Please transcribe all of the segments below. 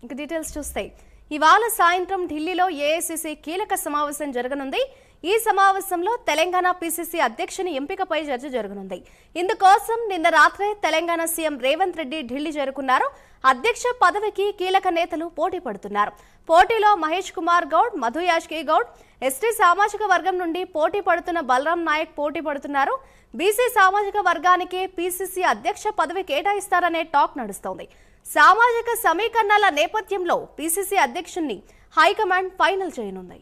ఇక డీటెయిల్స్ చూస్తే ఇవాళ సాయంత్రం ఢిల్లీలో ఏఐసీసీ కీలక సమావేశం జరగనుంది. ఈ సమావేశంలో తెలంగాణ పీసీసీ అధ్యక్షుని ఎంపికపై చర్చ జరగనుంది. ఇందుకోసం నిన్న రాత్రే తెలంగాణ సీఎం రేవంత్ రెడ్డి ఢిల్లీ చేరుకున్నారు. అధ్యక్ష పదవికి కీలక నేతలు పోటీ పడుతున్నారు. పోటీలో మహేష్ కుమార్ గౌడ్, మధు యాష్కి గౌడ్, ఎస్టీ సామాజిక వర్గం నుండి పోటీ పడుతున్న బలరాం నాయక్ పోటీ పడుతున్నారు. బీసీ సామాజిక వర్గానికి పీసీసీ అధ్యక్ష పదవి కేటాయిస్తారనే టాక్ నడుస్తోంది. సామాజిక సమీకరణాల నేపథ్యంలో పీసీసీ అధ్యక్షుణ్ణి హైకమాండ్ ఫైనల్ చేయనుంది.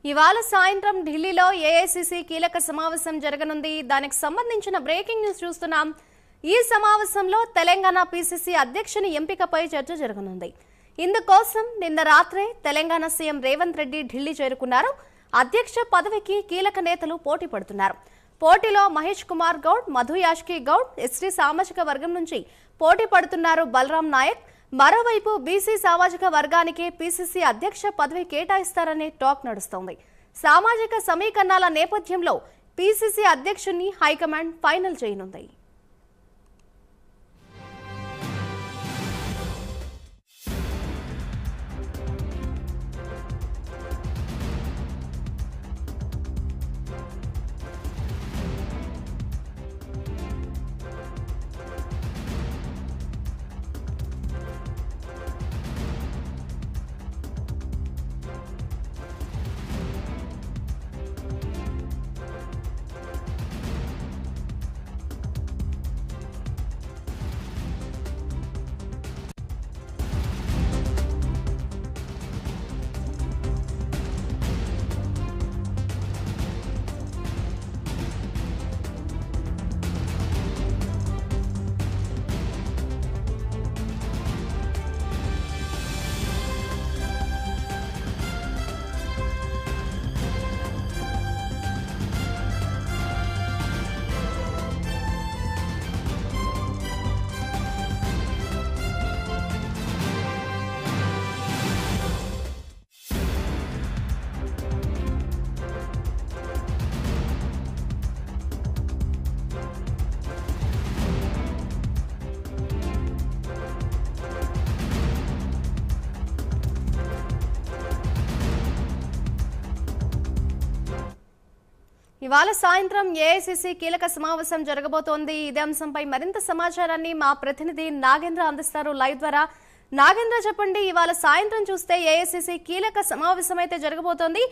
ఇవాళ సాయంత్రం ఢిల్లీలో ఏఐసీసీ కీలక సమావేశం జరగనుంది. దానికి సంబంధించిన బ్రేకింగ్ న్యూస్ చూస్తున్నాం. ఈ సమావేశంలో తెలంగాణ పీసీసీ అధ్యక్షుని ఎంపికపై చర్చ జరగనుంది. ఇందుకోసం నిన్న రాత్రే తెలంగాణ సీఎం రేవంత్ రెడ్డి ఢిల్లీ చేరుకున్నారు. అధ్యక్ష పదవికి కీలక నేతలు పోటీ పడుతున్నారు. పోటీలో మహేష్ కుమార్ గౌడ్, మధు యాష్కి గౌడ్, ఎస్టీ సామాజిక వర్గం నుంచి పోటీ పడుతున్నారు బలరాం నాయక్. మరోవైపు బీసీ సామాజిక వర్గానికి పీసీసీ అధ్యక్ష పదవి కేటాయిస్తారనే టాక్ నడుస్తోంది. సామాజిక సమీకరణాల నేపథ్యంలో పీసీసీ అధ్యక్షుణ్ణి హైకమాండ్ ఫైనల్ చేయనుంది. ఇవాళ సాయంత్రం ఏఐసీసీ కీలక సమావేశం జరగబోతోంది. ఇదే అంశంపై మరింత సమాచారాన్ని మా ప్రతినిధి నాగేంద్ర అందిస్తారు లైవ్ ద్వారా. నాగేంద్ర, చెప్పండి, ఇవాళ సాయంత్రం చూస్తే ఏఐసీసీ కీలక సమావేశం అయితే జరగబోతోంది.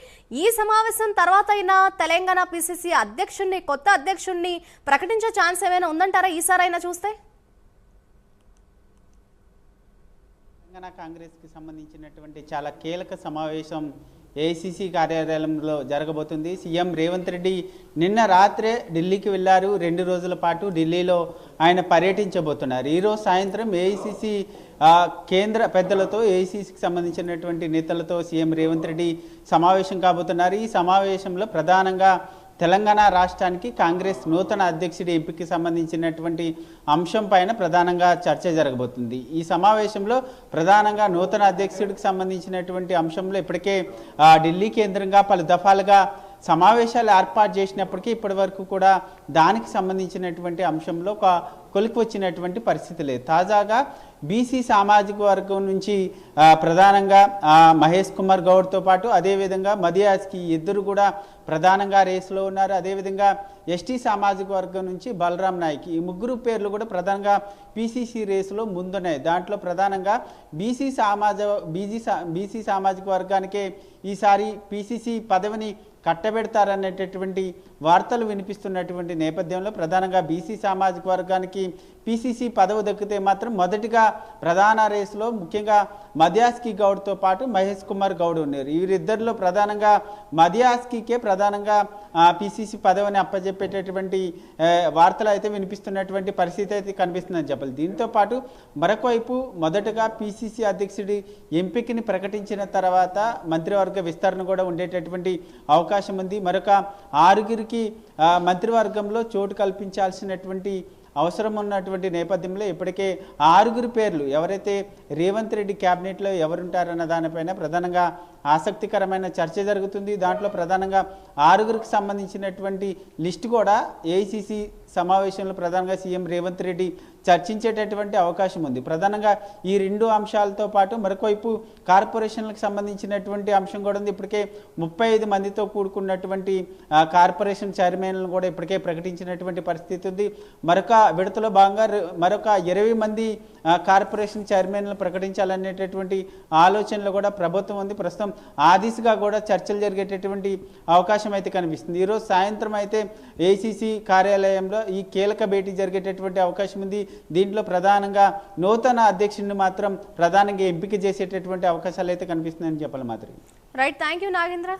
ఈ సమావేశం తర్వాత అయినా తెలంగాణ పీసీసీ అధ్యక్షుడిని, కొత్త అధ్యక్షుడిని ప్రకటించే ఛాన్స్ ఏమైనా ఉందంటారా ఈసారైనా చూస్తే? తెలంగాణ కాంగ్రెస్కి సంబంధించినటువంటి చాలా కీలక సమావేశం ఏఐసీసీ కార్యాలయంలో జరగబోతుంది. సీఎం రేవంత్ రెడ్డి నిన్న రాత్రే ఢిల్లీకి వెళ్లారు. 2 రోజుల పాటు ఢిల్లీలో ఆయన పర్యటించబోతున్నారు. ఈరోజు సాయంత్రం ఏఐసీసీ కేంద్ర పెద్దలతో, ఏఐసీసీకి సంబంధించినటువంటి నేతలతో సీఎం రేవంత్ రెడ్డి సమావేశం కాబోతున్నారు. ఈ సమావేశంలో ప్రధానంగా తెలంగాణ రాష్ట్రానికి కాంగ్రెస్ నూతన అధ్యక్షుడి ఎంపికకి సంబంధించినటువంటి అంశం పైన ప్రధానంగా చర్చ జరగబోతుంది. ఈ సమావేశంలో ప్రధానంగా నూతన అధ్యక్షుడికి సంబంధించినటువంటి అంశంలో ఇప్పటికే ఢిల్లీ కేంద్రంగా పలు దఫాలుగా సమావేశాలు ఏర్పాటు చేసినప్పటికీ ఇప్పటి వరకు కూడా దానికి సంబంధించినటువంటి అంశంలో ఒక కొలికి వచ్చినటువంటి పరిస్థితి లేదు. తాజాగా బీసీ సామాజిక వర్గం నుంచి ప్రధానంగా మహేష్ కుమార్ గౌడ్తో పాటు అదేవిధంగా మదియాజ్కి ఇద్దరు కూడా ప్రధానంగా రేసులో ఉన్నారు. అదేవిధంగా ఎస్టీ సామాజిక వర్గం నుంచి బలరాం నాయక్, ఈ ముగ్గురు పేర్లు కూడా ప్రధానంగా పీసీసీ రేసులో ముందున్నాయి. దాంట్లో ప్రధానంగా బీసీ సామాజిక వర్గానికే ఈసారి పీసీసీ పదవిని కట్టబెడతారనేటటువంటి వార్తలు వినిపిస్తున్నటువంటి నేపథ్యంలో ప్రధానంగా బీసీ సామాజిక వర్గానికి పీసీసీ పదవి దక్కితే మాత్రం మొదటిగా ప్రధాన రేసులో ముఖ్యంగా మదియాస్కి గౌడ్తో పాటు మహేష్ కుమార్ గౌడ్ ఉన్నారు. వీరిద్దరిలో ప్రధానంగా మదియాస్కికే ప్రధానంగా పీసీసీ పదవిని అప్పచెప్పేటటువంటి వార్తలు అయితే వినిపిస్తున్నటువంటి పరిస్థితి అయితే కనిపిస్తుందని చెప్పాలి. దీంతో పాటు మరొక వైపు మొదటగా పీసీసీ అధ్యక్షుడి ఎంపికని ప్రకటించిన తర్వాత మంత్రివర్గ విస్తరణ కూడా ఉండేటటువంటి అవకాశం ఉంది. మరొక 6గురికి మంత్రివర్గంలో చోటు కల్పించాల్సినటువంటి అవసరం ఉన్నటువంటి నేపథ్యంలో ఇప్పటికే 6గురి పేర్లు ఎవరైతే రేవంత్ రెడ్డి క్యాబినెట్లో ఎవరుంటారన్న దానిపైన ప్రధానంగా ఆసక్తికరమైన చర్చ జరుగుతుంది. దాంట్లో ప్రధానంగా 6గురికి సంబంధించినటువంటి లిస్టు కూడా ఏఐసిసి సమావేశంలో ప్రధానంగా సీఎం రేవంత్ రెడ్డి చర్చించేటటువంటి అవకాశం ఉంది. ప్రధానంగా ఈ 2 అంశాలతో పాటు మరొకవైపు కార్పొరేషన్లకు సంబంధించినటువంటి అంశం కూడా ఉంది. ఇప్పటికే 35 మందితో కూడుకున్నటువంటి కార్పొరేషన్ చైర్మన్లను కూడా ఇప్పటికే ప్రకటించినటువంటి పరిస్థితి ఉంది. మరొక విడతలో భాగంగా మరొక 20 మంది కార్పొరేషన్ చైర్మన్లను ప్రకటించాలనేటటువంటి ఆలోచనలు కూడా ప్రభుత్వం ఉంది. ప్రస్తుతం ఆ దిశగా కూడా చర్చలు జరిగేటటువంటి అవకాశం అయితే కనిపిస్తుంది. ఈరోజు సాయంత్రం అయితే ఏఐసిసి కార్యాలయంలో ఈ కీలక భేటీ జరిగేటటువంటి అవకాశం ఉంది. దీంట్లో ప్రధానంగా నూతన అధ్యక్షుడిని మాత్రం ప్రధానంగా ఎంపిక చేసేటటువంటి అవకాశాలు అయితే కనిపిస్తున్నాయని చెప్పాలి. మాత్రం రైట్, థ్యాంక్ యూ నాగేంద్ర.